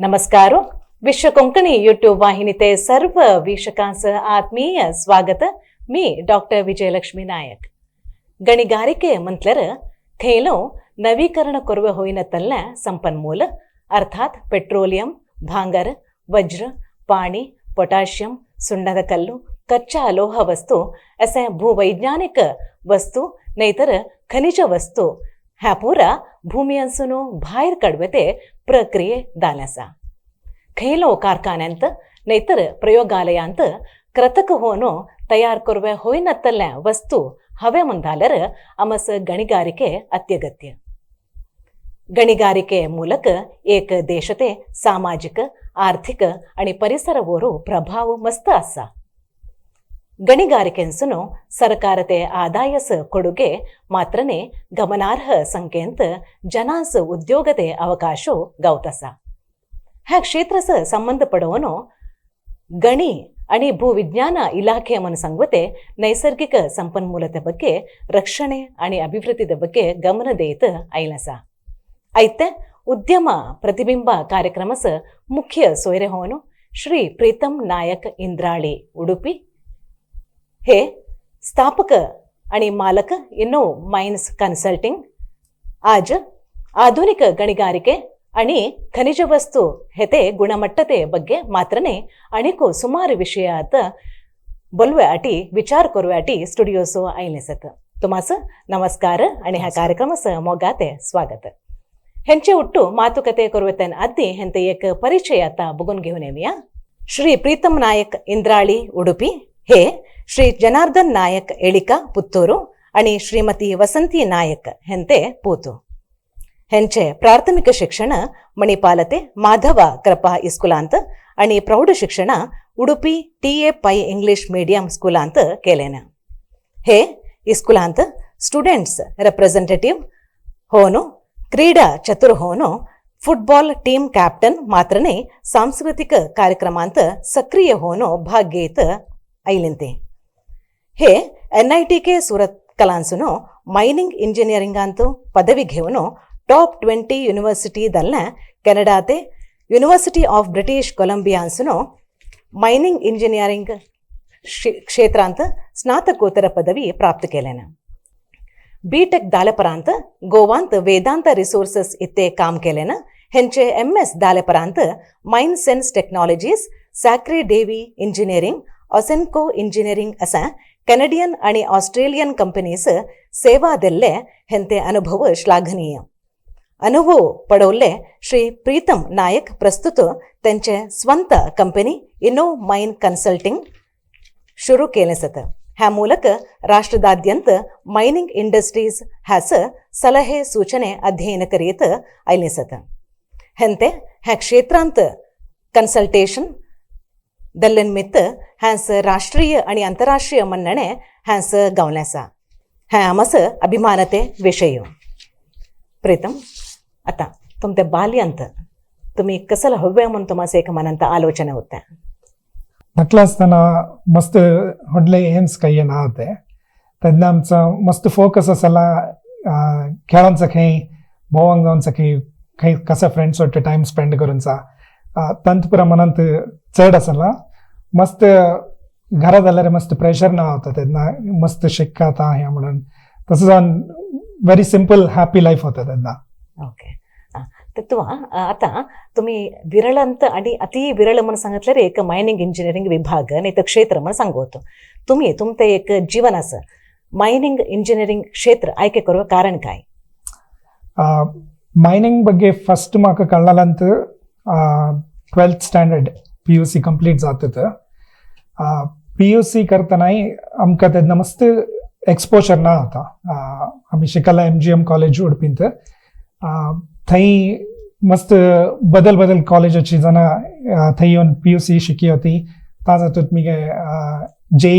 नमस्कार. विश्व कोंकणी यूट्यूब वाहिनीते सर्व वीक्षकांचं आत्मीय स्वागत. मी डॉक्टर विजयलक्ष्मी नायक. गणिगारिके म्हटल्यार खंयलो नवीकरण करूं होयनतल्ल्या संपन्मूल अर्थात पेट्रोलियम, भांगर, वज्र, पाणी, पोटॅशियम, सुಣ್ಣದ ಕಲ್ಲು, कच्चा लोह वस्तू असे भूवैज्ञानिक वस्तू नैतर खनिज वस्तू ह्या पुरा भूमियांसून भायर काडवे प्रक्रिये दाल्यासा. खंयलो कारखान्यांत नैतर प्रयोगालयांत कृतक होवन तयार करूं होयनतल्ल्या वस्तू हवे म्हणल्यार आमस गणिगारिके अत्ಯಗತ್ಯ. गणिगारिके ಮೂಲಕ एक देशते सामाजिक, आर्थिक आणि परिसरवर प्रभाव मस्त असा. गणिगारिकेंसून सरकारते आदायस ಕೊಡುಗೆ मात्रने गमनार्ह संख्येंत जनास उद्योगते ಅವಕಾಶೋ गावतसा. ह्या क्षेत्रस संबंध पडवनो गणी आणि ಭೂವಿಜ್ಞಾನ ಇಲಾಖೆ ಮನ ಸಂಗತೆ ನೈಸರ್ಗಿಕ ಸಂಪನ್ಮೂಲತೆ ಬಗ್ಗೆ ರಕ್ಷಣೆ आणि ಅಭಿವೃದ್ಧಿದ ಬಗ್ಗೆ ಗಮನ ದೇತ ಐಲಸ. ಐತೆ ಉದ್ಯಮ ಪ್ರತಿಬಿಂಬ ಕಾರ್ಯಕ್ರಮಸ ಮುಖ್ಯ सोयरे होवनो श्री प्रीतम नायक इंद्राळी उडुपी हे स्थापक आणि मालक इनोव्हाइन्स कन्सल्टिंग आज आधुनिक गणिगारिके आणि ಖನಿಜ ವಸ್ತು हेते गुणमट्टते ಬಗ್ಗೆ ಮಾತ್ರನೇ अनेको सुमार विषयात बोलवे आटी विचार करूया आटी स्टुडिओसो आयलेसत. तुमास नमस्कार आणि ह्या कार्यक्रमस मोगाते स्वागत. हेंचे उट्टू मातुकते करूवेतन आधी हेंते एक परिचय आता बघून घेऊन येऊया. श्री प्रीतम नायक इंद्राळी उडुपी हे श्री जनार्दन नायक एळिका पुತ್ತೂರು आणि श्रीमती वसंती नायक हेंते पोतू. हेंचे प्राथमिक शिक्षण मणिपालते माधव कृपा इस्कुलांत आणि प्रौढ शिक्षण उडुपी TA पै इंग्लिश मीडियम स्कूलांत केलेन. हे इस्कुलांत स्टुडंट्स रिप्रेझेंटेटिव्ह होनो, क्रीडा चतुर होनो, फुटबॉल टीम कॅप्टन मात्रने सांस्कृतिक कार्यक्रमांत सक्रिय होनो भाग घेत ऐलिंते. हे NITK सुरत कलांसून मायनिंग इंजिनिअरिंगांत पदवी घेऊन टॉप 20 यूनिवर्सिटी दल्ल्या कॅनडाते यूनिवर्सिटी ऑफ ब्रिटिश कोलंबियासून मायनिंग इंजिनिअरिंग क्षेत्रांत स्नातकोत्तर पदवी प्राप्त केलेन. BTech दालेपरांत गोवांत वेदांत रिसोर्सेस इथे काम केलेन. हेंचे MS दालेपरांत mine sense technologies, Sacre Davey engineering, Ausenco engineering असा कॅनेडियन आणि ऑस्ट्रेलियन कंपनीस सेवा दिल्ले. हेंते अनुभव श्लाघनीय. अनुभव पडवले श्री प्रीतम नायक प्रस्तुत त्यांचे स्ವಂತ कंपनी इनोव्हाइने कन्सल्टिंग ಶುರು केलेसत. ह्या ಮೂಲಕ ರಾಷ್ಟ್ರದಾದ್ಯಂತ ಮೈನಿಂಗ್ ಇಂಡಸ್ಟ್ರೀಸ್ ಹ್ಯಾಸ ಸಲಹೆ ಸೂಚನೆ ಅಧ್ಯಯನ करीत आयलेसत. हेंते ह्या क्षेत्रांत कन्सल्टेशन दल्लेनिमित्त ह्यास राष्ट्रीय आणि आंतरराष्ट्रीय मन्नणे ह्यास गावल्यासा. ह्या आमस अभिमानते विषय. प्रीतम, आता तुमच्या बाल्यांत तुम्ही कसं हव्या म्हणून तुम्हाला एक मनांत आलोचना होत्या. म्हटलं असताना मस्त होडले एम्स काही ना होते त्यांना आमचं मस्त फोकस असाला खेळांचा काही भोवंग जाऊनचा काही कसा फ्रेंड्स वाटतं टाइम स्पेंड करूनचा तंतपुरा मनांत चढ असाला. मस्त घरात आल्यारे मस्त प्रेशर ना होता त्यांना मस्त शिकता ह्या म्हणून तसं जाऊन व्हेरी सिंपल हॅपी लाईफ होता त्यांना. ओके. तत्वा आता तुम्ही विरळंत आणि अति विरळ म्हणून सांगितलं रे एक मायनिंग इंजिनिअरिंग विभाग नाही तर क्षेत्र म्हणून सांगतो. तुम्ही तुमचं एक जीवन असं मायनिंग इंजिनिअरिंग क्षेत्र आಯ್ಕೆ करू कारण काय? मायनिंग ಬಗ್ಗೆ ಫಸ್ಟ್ ಮಾಕ ಕಳ್ಳಲಂತ 12th स्टँडर्ड PUC कंप्लीट जात होतं. PUC करताना आमका त्यात मस्त एक्सपोजर ना होता. आम्ही शिकायला MGM कॉलेज उडपींत थंय मस्त बदल कॉलेजाची जना थंय येवन PUC शिकी होती. ताज हातूंत मी JEE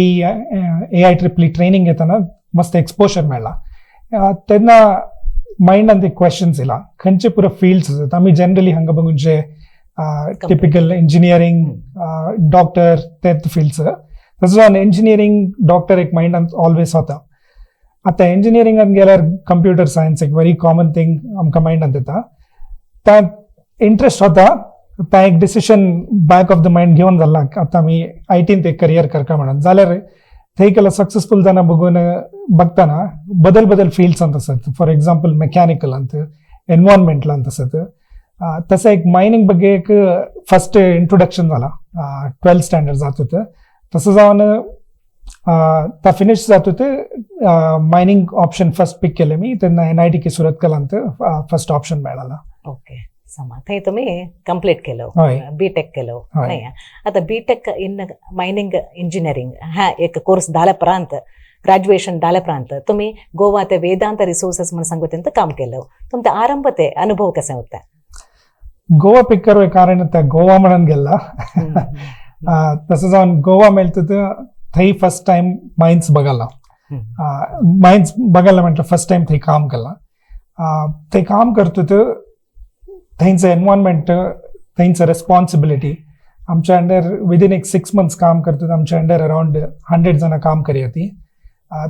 AI ट्रेनिंग घेताना मस्त एक्सपोजर मेळ्ळा. तेन्ना मायंडांत एक क्वेश्चन्स येयला खंयचे पुरो फिल्ड्स आसात. आमी जनरली हांगा बघूनचे टिपिकल इंजिनियरिंग, डॉक्टर ते फिल्ड्स. तसो जावन इंजिनियरिंग डॉक्टर एक मायंडांत ऑलवेज होता. आता इंजिनियरिंगान गेल्यार कंप्युटर सायन्स एक व्हेरी कॉमन थिंग आमकां मायंडांत येता. त्यात इंटरेस्ट होता त्या एक decision back of the mind घेऊन झाला आता मी IT ते करियर करका म्हणून जाल्यार थंय केला सक्सेसफुल जाना बघून बघताना बदल फील्ड्स ಅಂತ असत फॉर एग्जांपल मेकॅनिकल ಅಂತ एन्व्हायरमेंटल ಅಂತ असत तसं एक मायनिंग ಬಗ್ಗೆ एक फर्स्ट इंट्रोडक्शन झाला 12th स्टँडर्ड जात होतं तसं जाऊन ता फिनिश जात होतं मायनिंग ऑप्शन फर्स्ट पिक केलं मी त्यांना NIT की सुरत कलांत फर्स्ट ऑप्शन मिळाला. ओके समा थंय तुम्ही कंप्लीट केलं हय. बीटेक केलं हय. नाही आता बीटेक इन मायनिंग इंजिनिअरिंग हा एक कोर्स झाल्यापर्यंत ग्रॅज्युएशन झाल्यापर्यंत तुम्ही गोवा ते वेदांत रिसोर्सेस म्हणून सांगते काम केलं तुमचा आरंभ ते अनुभव कसा होता गोवा पिक करू कारण त्या गोवा म्हणून गेला तसं जाऊन गोवा मिळतं तर थंय फर्स्ट टाइम माइन्स बघायला माइन्स बघायला म्हटलं फर्स्ट टाइम थंय काम केला ते काम करतो तर थंयचं एन्व्हायरमेंट थंयचं रेस्पॉन्सिबिलिटी आमच्या अंडर विदिन एक 6 months काम करतो आमच्या अंडर अराउंड 100 जण काम करी होती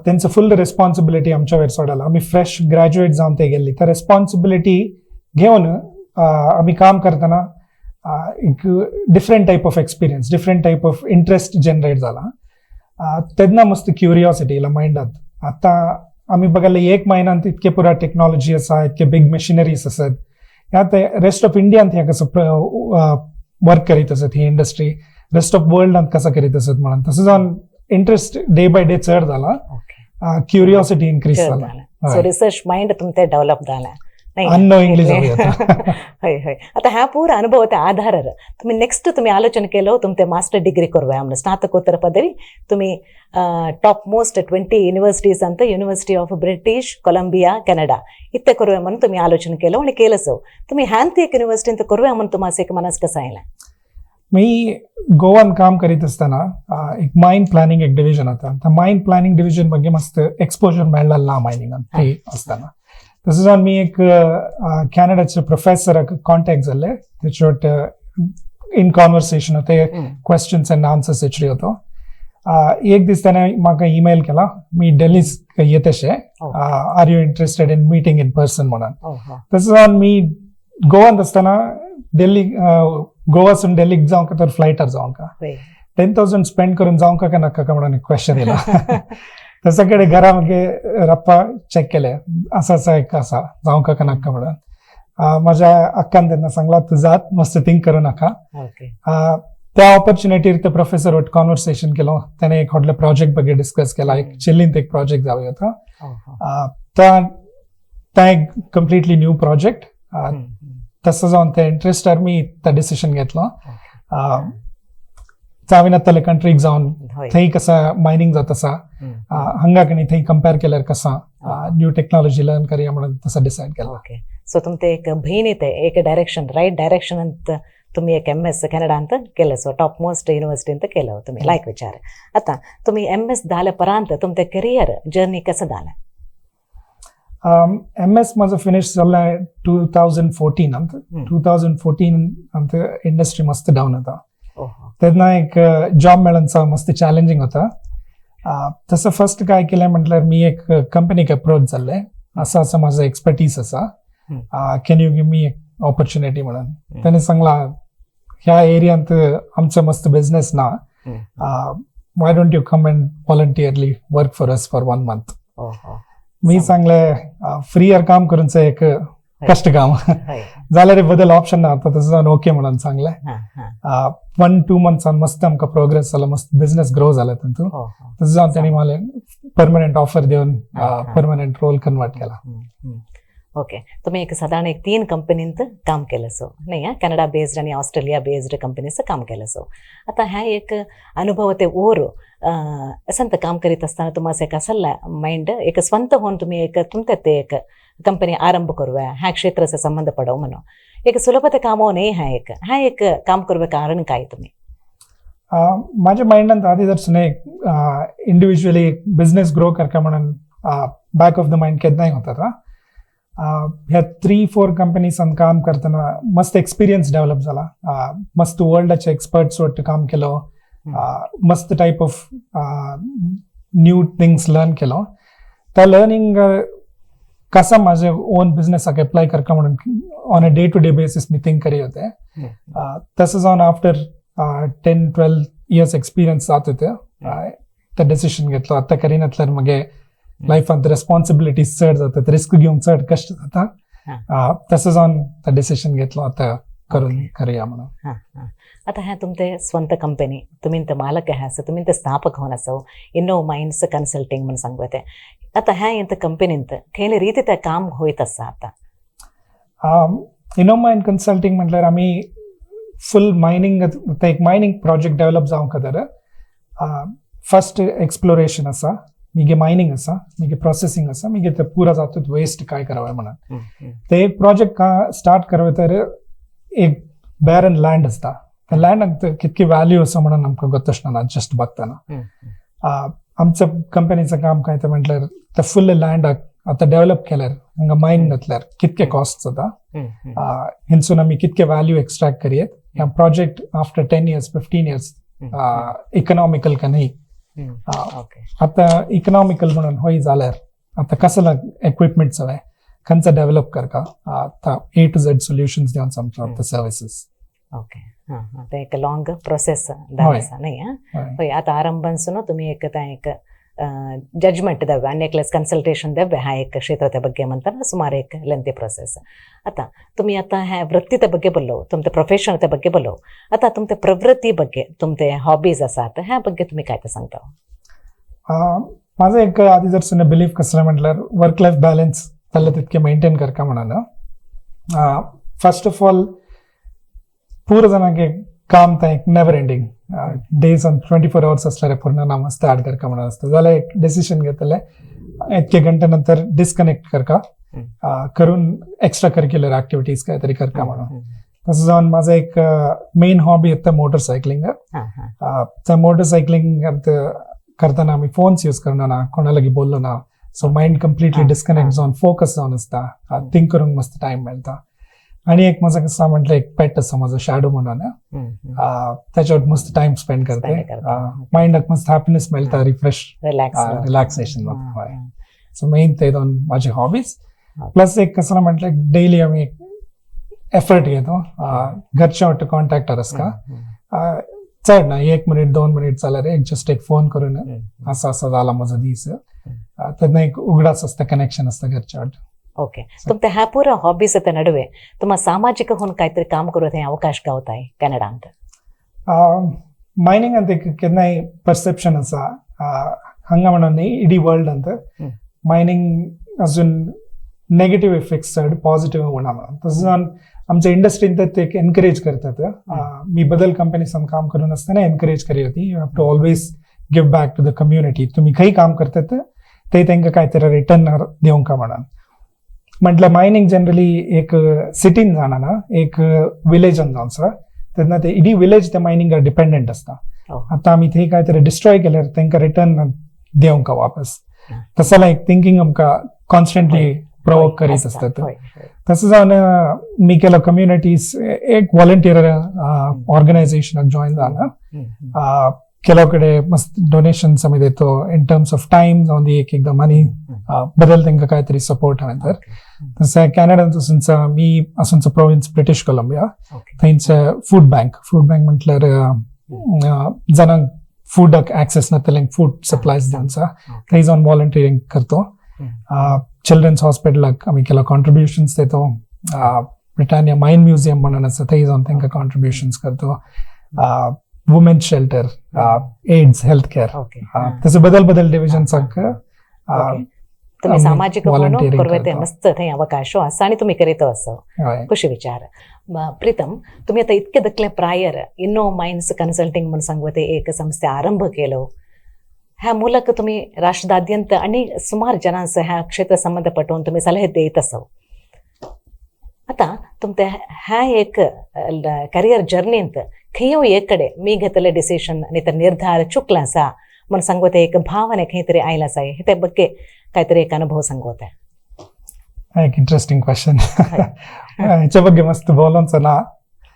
त्यांचं फुल रेस्पॉन्सिबिलिटी आमच्या वयर सोडला आम्ही फ्रेश ग्रॅज्युएट जाऊन ते गेली तर रेस्पॉन्सिबिलिटी घेऊन आम्ही काम करताना एक different type of experience different type of interest generate झाला तेन्ना मस्त क्युरियोसिटी येयला माइंडात आता आम्ही बघायला 1 महिन्यात इतके पुरा टेक्नॉलॉजी आसा इतके बिग मशिनरीज आसात ह्यात रेस्ट ऑफ इंडियात ह्या कसं वर्क करीत असत ही इंडस्ट्री रेस्ट ऑफ वर्ल्डात कसं करीत असत म्हणून तसं जाऊन इंटरेस्ट डे बाय डे चड झाला क्युरियोसिटी इन्क्रीज झाला सो रिसर्च माइंड तुमचे डेव्हलप झाला अननोइंगली जाऊया हय हय आता ह्या पूर अनुभवाच्या आधारावर तुम्ही नेक्स्ट तुम्ही आलोचना केलं तुमचे मास्टर डिग्री करूया म्हणून स्नातकोत्तर पदवी तुम्ही टॉप मोस्ट 20 युनिव्हर्सिटीज ಅಂತ university of British Columbia Canada इथे करूया म्हणून तुम्ही आलोचना केलं आणि केलं सो तुम्ही ह्यांती एक युनिव्हर्सिटी ಅಂತ करूया म्हणून तुम्हाला एक मनस कसा आला मी गोवान काम करीत असताना एक माइन प्लॅनिंग एक डिव्हिजन होता त्या माइन प्लॅनिंग डिव्हिजन ಬಗ್ಗೆ मस्त एक्सपोजर मिळाला ना मायनिंग ते असताना तसं जाऊन मी एक कॅनडाचे प्रोफेसर कॉन्टॅक्ट झाले त्याच्यावर इन कॉन्व्हर्सेशन होते क्वेश्चन्स अँड आन्सर्स याची होतो एक दीस त्याने म्हाका ईमेल केला मी दिल्ली येतेशे are you interested in meeting in person म्हणून तसं जाऊन मी गोवान असताना दिल्ली गोवासून दिल्लीक जावंक तर फ्लायटार जावंक 10,000 स्पेंड करून जावंक का नाका का म्हणून एक क्वेश्चन येला तसं कडे घरामध्ये रप्पा चेक केले असं एक असा जाऊ का नाका म्हणून माझ्या अक्कान त्यांना सांगला तू जात मस्त थिंक करू नका त्या ऑपॉर्च्युनिटीर ते प्रोफेसर वट कॉन्व्हर्सेशन केलं त्याने एक व्हडले प्रोजेक्ट ಬಗ್ಗೆ डिस्कस केला एक चिल्लींत एक प्रोजेक्ट जावं होता त्या एक कम्प्लिटली न्यू प्रोजेक्ट तसं जाऊन त्या इंटरेस्टार मी त्या डिसिशन घेतलो चाविनातले कंट्रीक जाऊन थंय कसं मायनिंग जात आसा हंगा कणी थंय कंपेअर केल्यार कसा न्यू टेक्नॉलॉजी लर्न करूया म्हणून तसं डिसाईड केलं ओके सो तुमचे एक बहीण येते एक डायरेक्शन राईट डायरेक्शन अंत तुम्ही एक MS कॅनडा अंत केलं सो टॉप मोस्ट युनिव्हर्सिटी अंत केलं तुम्ही लायक विचार आता तुम्ही MS झाल्यापर्यंत तुमचे करियर जर्नी कसं झालं MS माझं फिनिश झालं 2014 अंत 2014 अंत इंडस्ट्री मस्त डाऊन होता त्यांना एक जॉब मिळायचा मस्त चॅलेंजिंग होता तसं फर्स्ट काय केलंय म्हटलं मी एक कंपनीक अप्रोच झालंय असं माझं एक्सपर्टीज असा can you give me opportunity म्हणून त्याने सांगला ह्या एरियात आमचं मस्त बिझनेस ना why don't you come and voluntarily work for us for 1 month मी सांगले फ्रीयर काम करूनच एक कष्ट काम जाल्यार बदल ऑप्शन ना तसं जाऊन ओके म्हणून सांगलें 1-2 months मस्त आमकां प्रोग्रेस जाला मस्त बिझनेस ग्रो जाला तातूंत तसं जावन त्यांनी मला परमनंट ऑफर देऊन परमनंट रोल कन्वर्ट केला ओके तुम्ही एक साधारण एक 3 कंपनींत काम केलं सो नाही कॅनडा बेस्ड आणि ऑस्ट्रेलिया बेस्ड कंपनीचं काम केलं सो आता ह्या एक अनुभव ते ओर असंत काम करीत असताना तुम्हाला एक असला माइंड एक स्ವಂತ होऊन तुम्ही एक तुमच्या ते एक कंपनी आरंभ करूया ह्या क्षेत्राचा संबंध पडव म्हणून एक सुलभते कामो नाही ह्या एक काम करूया कारण काय तुम्ही माझ्या माइंडात आधी जर इंडिव्हिज्युअली बिझनेस ग्रो करका म्हणून बॅक ऑफ द माइंड केन्नाय होता ह्या 3-4 कंपनीसान काम करताना मस्त एक्सपिरियन्स डेव्हलप झाला मस्त वर्ल्डाचे एक्सपर्ट्स वाट काम केलं मस्त type of new things learn केलं त्या लर्निंग कसा माझे ओन बिझनेस अप्लाय करका म्हणून on a day to day basis मी थिंक करी होते. तसं जाऊन आफ्टर 10-12 इयर्स एक्सपिरियन्स जात होते ते डिसिशन घेतलो. आता करीनातल्यार मगे लायफांत रेस्पॉन्सिबिलिटीज चड जातात, रिस्क घेवंक चड कष्ट जाता. तसं जाऊन ते डिसिशन घेतलो आता करून करूया म्हणून. आता ह्या तुमचे स्ವಂತ कंपनी, तुम्ही ते मालक आहे असं, तुम्ही ते स्थापक होऊन असो इनोव्हमाइन्स कन्सल्टिंग म्हणून सांगते. आता ह्या इंत कंपनींत खैले रीती ते काम होईत असा आता? इनोव्हमाइन कन्सल्टिंग म्हटल्यार आम्ही फुल मायनिंग एक मायनिंग प्रोजेक्ट डेव्हलप जावंक तर फर्स्ट एक्सप्लोरेशन आसा, मिगे मायनिंग आसा, मिगे प्रोसेसिंग आसा, मिगे ते पुरा जातूत वेस्ट काय करावे म्हणून. ते एक प्रोजेक्ट का स्टार्ट करवे तर एक बॅरन लँड असता. त्या लँडाक कितकी व्हॅल्यू आसा म्हणून आमकां गोतोशना जस्ट बघताना. आमचं कंपनीचं काम काय ते म्हटल्यार ते फुल लँडाक आता डेव्हलप केल्यार हांगा मायन घातल्यार कितके कॉस्ट जाता, हिंसून आमी कितके व्हॅल्यू एक्सट्रॅक्ट करियेत. ह्या project after 10 years 15 years economical का नाही. आता इकॉनॉमिकल म्हणून होई जाल्यार आता कसला इक्विपमेंट हवे, खंयचा डेव्हलप करका, आता A to Z सोल्युशन्स दिवन आमच्या सर्विसेस. ओके, ते एक लॉंग प्रोसेस आसा नाही. होय, आता आरंभांसून तुम्ही एक जजमेंट देवे आणि एक कन्सल्टेशन देवे हा एक क्षेत्राच्या ಬಗ್ಗೆ म्हणतात सुमार एक लेंथी प्रोसेस. आता तुम्ही आता ह्या वृत्तीच्या ಬಗ್ಗೆ बोललो, तुमच्या प्रोफेशनच्या ಬಗ್ಗೆ बोललो. आता तुमच्या प्रवृत्ती ಬಗ್ಗೆ, तुमचे हॉबीज असतात ह्या ಬಗ್ಗೆ तुम्ही काय ते सांगता? माझं एक आधी जर सुने बिलीफ कसलं म्हटल्यार वर्क लाईफ बॅलन्स त्याला तितके मेंटेन करका म्हणून. फर्स्ट ऑफ ऑल पूर्ण जणांके काम तर एक never ending days on 24 hours असल्यार पूर्ण ना मस्त ऍड करका म्हणून असतं. जाल्यार एक डिसिशन घेतले इतके घंटे नंतर डिस्कनेक्ट करका करून एक्स्ट्रा करिक्युलर ऍक्टिव्हिटीज काहीतरी करका म्हणून. तसं जाऊन माझं एक मेन हॉबी आहे मोटरसायकलिंग. त्या मोटरसायकलिंग करताना आम्ही फोन्स यूज करना ना, कोणालागी बोललो ना, सो माइंड कम्प्लिटली डिस्कनेक्ट जाऊन फोकस जाऊन असता, थिंक करून मस्त टाइम मेळता. आणि एक माझं कसं म्हटलं एक पेट असं माझं शॅडो म्हणून त्याच्यावर मस्त टाइम स्पेंड करते. माइंडाक मस्त हॅपीनेस मिळता, रिफ्रेश रिलॅक्सेशन. सो मेन ते दोन माझे हॉबीज. प्लस एक कसं म्हटलं डेली आम्ही एफर्ट घेतो घरच्या वाटतं कॉन्टॅक्टर असका चढ ना 1 minute 2 minute चालला रे, जस्ट एक फोन करून असं असं झाला माझा दिस, त्यांना एक उघडाच असतं कनेक्शन असतं घरच्या वाटतं. ಓಕೆ ತುಮ್ತೆ ಹ್ಯಾ ಪೂರ ಹಾಬೀಸ್ ಅತ್ತ ನಡುವೆ ತುಮ್ಮ ಸಾಮಾಜಿಕ ಹೊನ್ ಕಾಯ್ತರಿ ಕಾಮ್ ಕೊರೋದೆ ಅವಕಾಶ गावताय कॅनडा ಅಂತ? ಮೈನಿಂಗ್ ಅಂತ ಕೆನ್ನ ಪರ್ಸೆಪ್ಷನ್ ಅಸ ಹಂಗ म्हणून इडी वर्ल्ड ಅಂತ मायनिंग अजून नेगेटिव्ह इफेक्ट्स चढ पॉझिटिव्ह होणार म्हणून. तसं आमच्या इंडस्ट्रीत ते एनकरेज करतात. मी बदल कंपनीसन काम करून असताना एनकरेज करी होती, you have to always give back to the community. तुम्ही काही काम करतात ते त्यांना काहीतरी रिटर्न देऊ का म्हणून म्हटलं. मायनिंग जनरली एक सिटीन जाणार ना, एक विलेजन जाऊन त्यांना ते इडी विलेज त्या मायनिंगवर डिपेंडेंट असता. आता आम्ही ते काहीतरी डिस्ट्रॉय केल्यावर त्यांना रिटर्न देऊ का वापस, तसं एक थिंकिंग आमका कॉन्स्टंटली प्रोवोक करीत असतात. तसं जाऊन मी केलं कम्युनिटीज एक व्हॉलंटियर ऑर्गनायझेशन जॉईन झालं. ಕೆಲವುಕಡೆ मस्त डोनेशन्स आम्ही देतो इन टर्म्स ऑफ टाइम जाऊन एक एकदा मनी बदल त्यांना काहीतरी सपोर्ट हवे. तर तसं कॅनडा मी असूनचं प्रोविन्स ब्रिटिश कोलंबिया, थंयचं फूड बँक म्हटल्यार जणांक फूड ऍक्सेस नातलेंक फूड सप्लायज दिवनचा थंय जाऊन व्हॉलंटियरिंग करतो. चिल्ड्रन्स हॉस्पिटलाक आम्ही केला कॉन्ट्रीब्युशन्स देतो. ब्रिटानिया मायन म्युझियम म्हणून असं थंय जाऊन त्यांना कॉन्ट्रीब्युशन्स करतो. Women's shelter, AIDS, health care, तसं बदल डिव्हिजन तुम्ही सामाजिक करते मस्त थंय अवकाश असं आणि तुम्ही करीत असं खुशी विचार. प्रीतम, तुम्ही आता इतके दखले प्रायर इनोव्हमाइन्स कन्सल्टिंग म्हणून सांगते एक संस्थे आरंभ केलो. ह्या ಮೂಲಕ तुम्ही राष्ट्राद्यंत आणि सुमार जनांचं ह्या क्षेत्र संबंध पटवून तुम्ही सल्ले देत असो. आता तुमच्या ह्या एक करिअर जर्नींत खंय एक कಡೆ मी घेतले डिसिशन आणि तर निर्धार चुकला असा म्हणून सांगते एक भावने खंय तरी आयला असा आहे, त्या ಬಗ್ಗೆ काहीतरी एक अनुभव सांगते? एक इंटरेस्टिंग क्वेश्चन. ह्याच्या ಬಗ್ಗೆ मस्त बोलूनच ना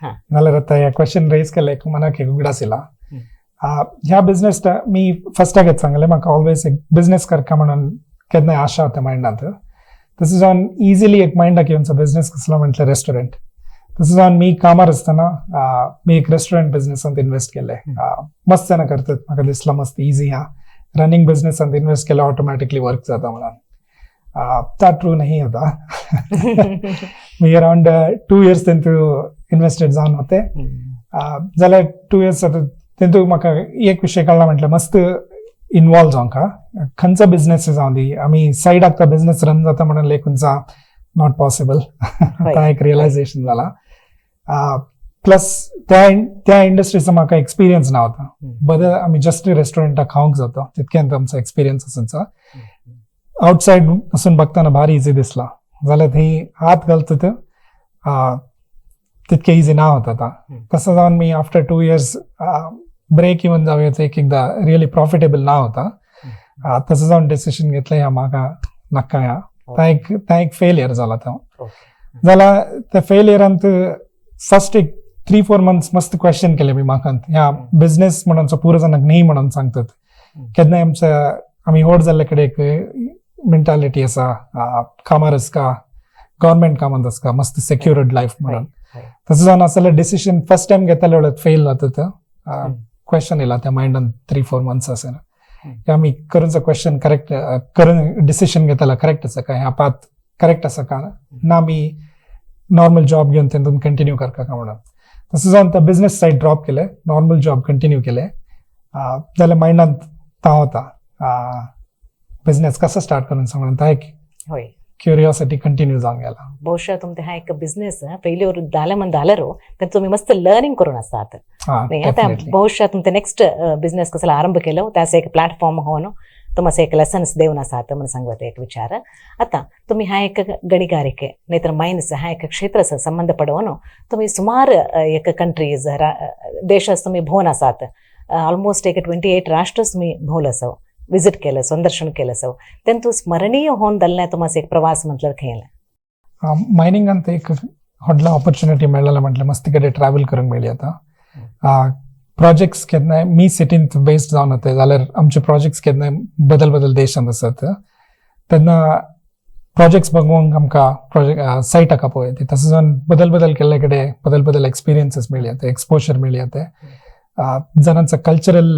नाल्यार आता ह्या क्वेश्चन रेज केला एक मनाक एक उगडासिला. ह्या बिझनेस मी फर्स्टाकच सांगले म्हाका ऑलवेज एक बिझनेस करका म्हणून केन्नाय आशा होता मायंडांत. तसंच ऑन इझिली एक माइंडाक येऊनचा बिझनेस कसला म्हटलं रेस्टॉरंट. तसंच ऑन मी कामार असताना मी एक रेस्टॉरंट बिझनेसांत इन्व्हेस्ट केलंय. मस्त जाणं करतात, म्हाका दिसला मस्त इझी हा रनिंग बिझनेसांत इन्व्हेस्ट केला ऑटोमॅटिकली वर्क जाता म्हणून. ता ट्रू नाही होता. मी अराउंड 2 years तेंतू इन्व्हेस्टेड जावन होते. जाल्यार 2 years तेंतू म्हाका एक विशय कळला म्हटलं मस्त इन्वॉल्व जावंका खंयचो बिझनेस जावं दी आमी सायडाक तो बिझनेस रन जाता म्हणून लेखूनचा नॉट पॉसिबल. ता एक रियलायझेशन जाला. प्लस त्या इंडस्ट्रीचा म्हाका एक्सपिरियन्स नव्हता. बदल आमी जस्ट रेस्टॉरंटाक खावंक जाता तितक्यांत आमचो एक्सपिरियन्स आसूंचा. आउटसाइड पासून बघताना भारी इझी दिसला, जाल्यार थंय हात घालता तितके इझी ना होता ता. तसं जावन मी आफ्टर 2 years ब्रेक येऊन जाऊयाचं एकदा रिअली प्रॉफिटेबल ना होता. तसं जाऊन डिसिशन घेतलं ह्या म्हाका नाका ह्या. ता एक फेलियर जाला तो. जाल्यार त्या फेलियरांत फर्स्ट एक 3-4 months मस्त क्वेश्चन केले मी म्हाका ह्या बिझनेस म्हणून पुरो जाणांक न्ही म्हणून सांगतात. केन्नाय आमी व्हड जाल्ले कडेन एक मेंटालिटी आसा कामार आसका गव्हर्मेंट कामांत आसका मस्त सेक्युर्ड लायफ म्हणून. तसं जावन आसल्यार डिसिशन फर्स्ट टायम घेताले वेळार फेल जाता. क्वेश्चन येयला त्या मायंडान 3-4 months आसा आमी करूनचा क्वेश्चन करेक्ट करून डिसिशन घेताला करेक्ट आसा का ह्या पाथ करेक्ट आसा का ना मी नॉर्मल जॉब घेवन तेतून कंटिन्यू करता का म्हणून. तसं जावन त्या बिझनेस सायड ड्रॉप केले, नॉर्मल जॉब कंटिन्यू केले. जाल्यार मायंडांत ता होता बिझनेस कसं स्टार्ट करून म्हणून ता एक क्युरियोसिटी कंटिन्यू जावन गेला. ಬಹುಶಃ तुमचे हा एक बिझनेस फेल्युअर झाल्या म्हण झाल्यारो तर तुम्ही मस्त लर्निंग करून असतात. आता ಬಹುಶಃ तुमचे नेक्स्ट बिझनेस कसला आरंभ केलं त्याचं एक प्लॅटफॉर्म होऊन तुम्हाला एक लेसन्स देऊन असतात म्हणून सांगत एक विचार. आता तुम्ही हा एक गणिगारिके नाहीतर माइन्स हा एक क्षेत्राचा संबंध पडवून तुम्ही सुमार एक कंट्रीज देशास तुम्ही भोवन आसात. ऑलमोस्ट एक 28 राष्ट्रस तुम्ही भोवल असो विजिट केलं संदर्शन केलं असो तेंतू स्मरणीय होऊन जाल्लें तुम्हाला एक प्रवास म्हटलं खेळला. मायनिंगांत एक व्हडलो ऑपॉर्च्युनिटी मेळ्ळालो म्हटल्यार मस्त कडेन ट्रॅव्हल करूंक मेळ्ळी. आतां प्रोजेक्ट्स केन्नाय मी सिटींत बेस्ड जावन वता जाल्यार आमचे प्रोजेक्ट्स केन्नाय बदल देशांत आसात तेन्ना प्रोजेक्ट्स बघूंक आमकां प्रोजेक्ट सायट आका पळय ती तसो जावन बदल केल्ले कडेन बदल एक्सपिरियन्सीस मेळ्ळी ते एक्सपोजर मेळ्ळी ते. जणांचा कल्चरल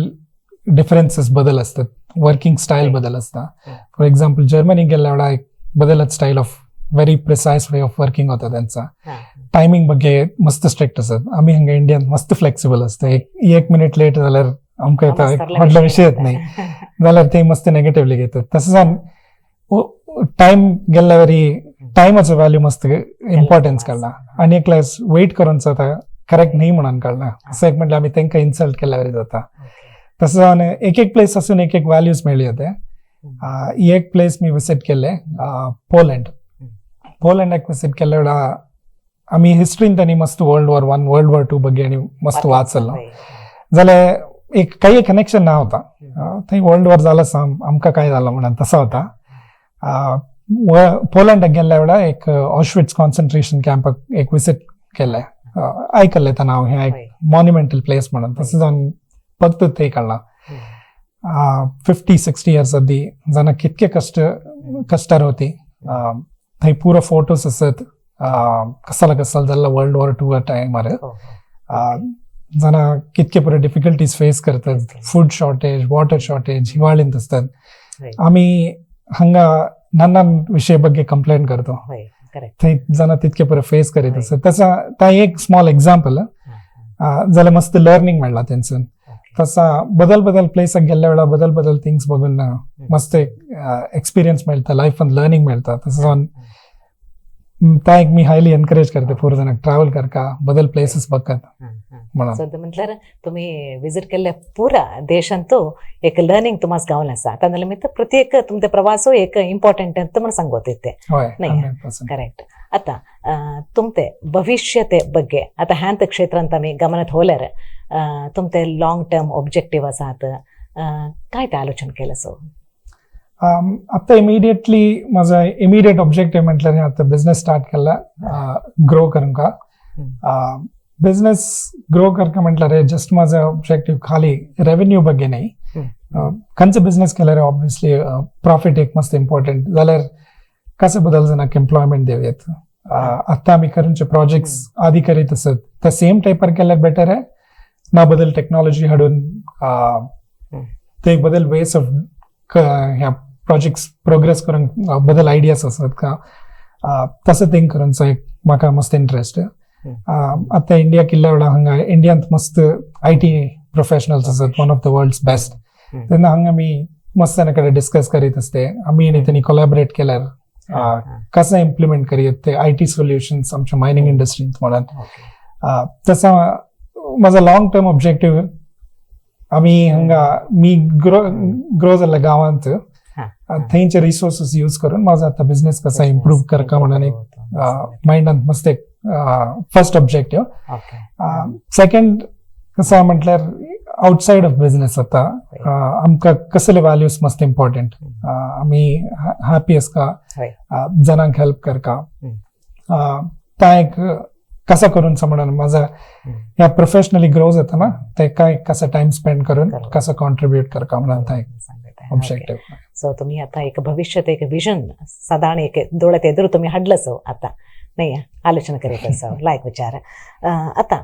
डिफरन्सेस बदल असतात, वर्किंग स्टाईल बदल असता. फॉर एक्झाम्पल जर्मनी गेल्या वेळा एक बदलच style of very precise way of working होता त्यांचा. टायमिंग बघे मस्त स्ट्रिक्ट असतात. आम्ही हांगा इंडियन मस्त फ्लेक्सिबल असतं. एक मिनिट लेट जाल्यार आमकां येता व्हडलो विशय येत नाही जाल्यार ते मस्त नेगेटिव्हली घेतात. तसं जावन टायम गेल्ल्या वरी टायमाचो व्हॅल्यू मस्त इम्पॉर्टन्स काडला आनी एक क्लास वेट करून करेक्ट नाही म्हणून काडला. असं एक म्हटलं आम्ही तांकां इन्सल्ट केल्या वरी जाता. तसं जावन एक प्लेस असून एक व्हॅल्यूज मेळ्ळी होते. एक प्लेस मी विजिट केले पोलंडाक विजिट केल्या वेळा आम्ही हिस्ट्रीन त्यांनी मस्त World War I World War II बघे आणि मस्त वाचलो जाल्यार एक काही कनेक्शन ना होता. थंय वर्ल्ड वॉर जाला आमकां काय झालं म्हणून तसा होता. पोलंडाक गेल्ल्या वेळा एक ऑशविट्स कॉन्सन्ट्रेशन कॅम्पाक एक विजिट केले. आयकल्लें त्या नाव हे एक मॉन्युमेंटल प्लेस म्हणून. तसं जावन फक्त थंय काडला. 50-60 years आदी जाणां कितके कश्टार होती. थंय पुरो फोटोस आसत कसला जाल्ला World War II टायमार. जाणां कितके पुरे डिफिकल्टीज फेस करतात. फूड शॉर्टेज, वॉटर शॉर्टेज हिवाळींत असतात. आमी हांगा नाना विशय बघे कंप्लेन करतो थंय जाणां तितके पुरे फेस करीत असतात. तसा ता एक स्मॉल एक्झाम्पल जाल्यार मस्त लर्निंग मेळ्ळा तेंसून. तसा बदल प्लेसाक गेल्ल्या वेळा बदल थिंग्स बघून मस्त एक्सपिरियन्स मेळटा लायफान लर्निंग मेळटा. तसं जावन ता एक मी हायली एनकरेज करते पूर जाणांक ट्रॅव्हल करका बदल प्लेसेस बघतात म्हणून. म्हटल्यार तुम्ही विजिट केल्ल्या पुरा देशांतू एक लर्निंग तुम्हाला गावला आसा. त्या निमित्त प्रत्येक तुमचे प्रवासो एक इम्पॉर्टंट तुम्हाला सांगत येते करेक्ट. आता तुमचे भविष्यते ಬಗ್ಗೆ आता ह्यांत क्षेत्रांत आमी गमनात होल्यार तुमचे लॉंग टर्म ऑब्जेक्टिव्ह आसात काय ते आलोचन केलं सो. आता इमिडिएटली माझा इमिडिएट ऑब्जेक्टिव्ह म्हटल्यार आता बिझनेस स्टार्ट केला ग्रो करूंका. बिझनेस ग्रो करता म्हटल्यार जस्ट माझा ऑब्जेक्टिव्ह खाली रेव्हेन्यू बघे नाही. खंयचो बिझनेस केल्यार ऑब्वियसली प्रॉफिट एक मस्त इम्पॉर्टंट जाल्यार कसं बदल जणांक एम्प्लॉयमेंट देऊयात. आता आम्ही करूनचे प्रोजेक्ट्स आधी करीत असत त्या सेम टायपार केल्यार बेटर आहे ना बदल टेक्नॉलॉजी हाडून ते बदल वेस ऑफ ह्या प्रोजेक्ट्स प्रोग्रेस करून बदल आयडियाज असतात का तसं थिंक करूनचा एक म्हाका मस्त इंटरेस्ट आहे. आता इंडिया किल्ल्या वेळा हांगा इंडियांत मस्त IT प्रोफेशनल्स असतात one of the world's best. तेन्ना हांगा मी मस्त ताणे कडेन डिस्कस करीत असते आमी आनी तेणी कोलॅबरेट केल्यार कसं इम्प्लिमेंट करूयात ते IT सोल्युशन्स आमच्या मायनिंग इंडस्ट्रींत म्हणून. तसा माझा लॉंग टर्म ऑब्जेक्टिव्ह आम्ही हांगा मी ग्रो जाल्ल्या गांवांत थंयचे रिसोर्सेस यूज करून माझा आता बिझनेस कसा इम्प्रूव्ह करका म्हणून एक माइंडांत मस्त एक फर्स्ट ऑब्जेक्टिव्ह. सेकंड कसं म्हटल्यार आउटसाइड ऑफ बिझनेस आता आमकां कसले व्हॅल्यूज मस्त इम्पॉर्टंट आमी हॅपी आसका जनांक हेल्प करका ता एक कसा करून म्हणून माझा ह्या प्रोफेशनली ग्रो जाता ना ते काय कसं टाइम स्पेंड करून कसं कॉन्ट्रीब्यूट करका म्हणून ता एक ऑब्जेक्टिव्ह. सो तुम्ही आता एक भविष्यात एक विजन साधारण एक डोळ्यात एदूर तुम्ही हाडलंच आता नाही आलोचना करीत असावं लायक विचार. आता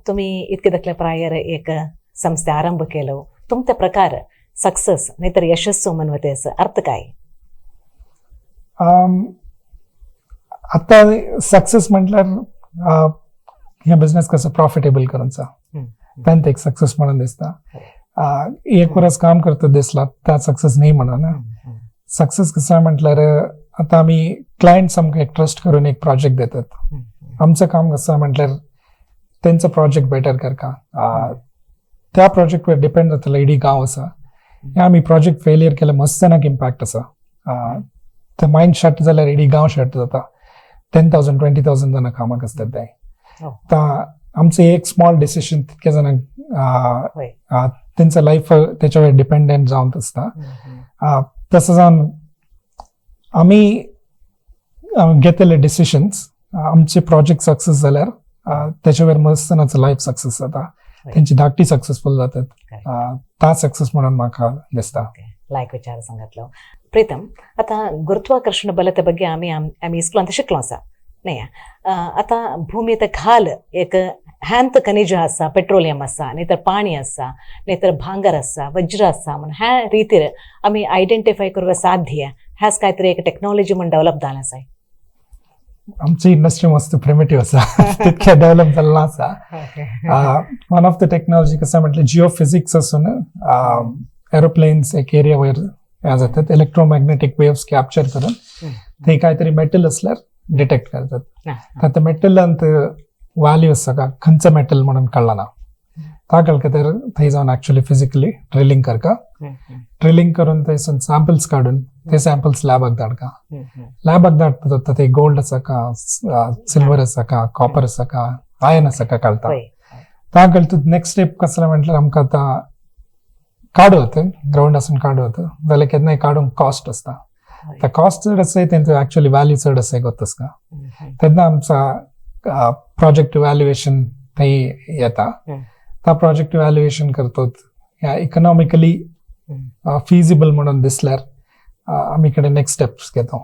तुम्ही इतके दाखल्या प्रायर एक संस्थे आरंभ केलो तुमच्या प्रकार सक्सेस नाहीतर यशस्वी म्हणवतेचं अर्थ काय? आता सक्सेस म्हटल्यार ह्या बिझनेस कसं प्रॉफिटेबल करूनचा त्यांत एक सक्सेस म्हणून दिसता. एक वर्स काम करतो दिसला त्या सक्सेस नाही म्हणून. सक्सेस कसं म्हटल्यार आता आम्ही क्लायंट्स आमकां एक ट्रस्ट करून एक प्रोजेक्ट देतात. आमचं काम कसं म्हटल्यार त्यांचं प्रोजेक्ट बेटर करका त्या प्रोजेक्टवर डिपेंड जातलो इडी गांव आसा. आमी प्रोजेक्ट फेलियर केल्यार मस्त जनाक इम्पॅक्ट आसा. ते मायंड शट जाल्यार इडी गांव शट जाता. 10,000 20,000 जनां कामाक आसतात ते. आमचं एक स्मॉल डिसिशन तितक्या जणांक त्यांचं लाईफ त्याच्यावर डिपेंडेंट जावन आसता. तसं जावन आमी घेतलेले डिसिशन्स आमचे प्रोजेक्ट सक्सेस जाल्यार त्याच्यावर मस्त जणांचं लाईफ सक्सेस जाता त्यांची धाकटी सक्सेसफुल जातात ता सक्सेस म्हणून म्हाका दिसता. लायक विचार सांगितलं. प्रीतम आता ಗುರುತ್ವಾಕರ್ಷಣ ಬಲದ ಬಗ್ಗೆ आम्ही इस्कूल ಅಂತ शिकलो असा नाही. आता भूमीत खाल एक हॅन्त खनिज असा पेट्रोलियम असा नाहीतर पाणी असा नाहीतर भांगर असा वज्र असा म्हणून ह्या रीतीर आम्ही आयडेंटिफाय करूंक साध्य ह्याच काहीतरी एक टेक्नॉलॉजी म्हणून डेव्हलप जाला आसा. आमची इंडस्ट्री मस्त प्रिमिटिव्ह आसा तितक्या डेव्हलप जाल्ला आसा. वन ऑफ द टेक्नॉलॉजी कसं म्हटलं जिओफिजिक्स असून एरोप्लेन्स एक एरिया वयर जातात इलेक्ट्रोमॅग्नेटिक वेव्स कॅप्चर करून ते काहीतरी मेटल असल्यार डिटेक्ट करतात. आता मेटलांत व्हॅल्यू आसा का खंयचं मेटल म्हणून कळना ना ता कळटा तर थंय जावन ऍक्च्युअली फिजिकली ड्रिलिंग करका. ड्रिलिंग करून थंयसून सॅम्पल्स काढून ते सॅम्पल्स लॅबाक धाडका. लॅबाक धाडटा ते गोल्ड आसा का सिल्वर आसा का कॉपर आसा का आयर्न आसा का कळटा. ता कळटा नेक्स्ट स्टेप कसं म्हटल्यार आमकां आतां काडूत ग्राउंड आसून काडूत जाल्यार केन्नाय काडूंक कॉस्ट आसता. त्या कॉस्ट चड आसा तेंचो ऍक्च्युअली व्हॅल्यू चड आसा गोत आसता. तेन्ना आमचा प्रोजेक्ट इव्हॅल्युएशन थंय येता. त्या प्रोजेक्ट इव्हॅल्युएशन करतात ह्या इकॉनॉमिकली फिजिबल म्हणून दिसल्यार आमी कडेन नेक्स्ट स्टेप्स घेतो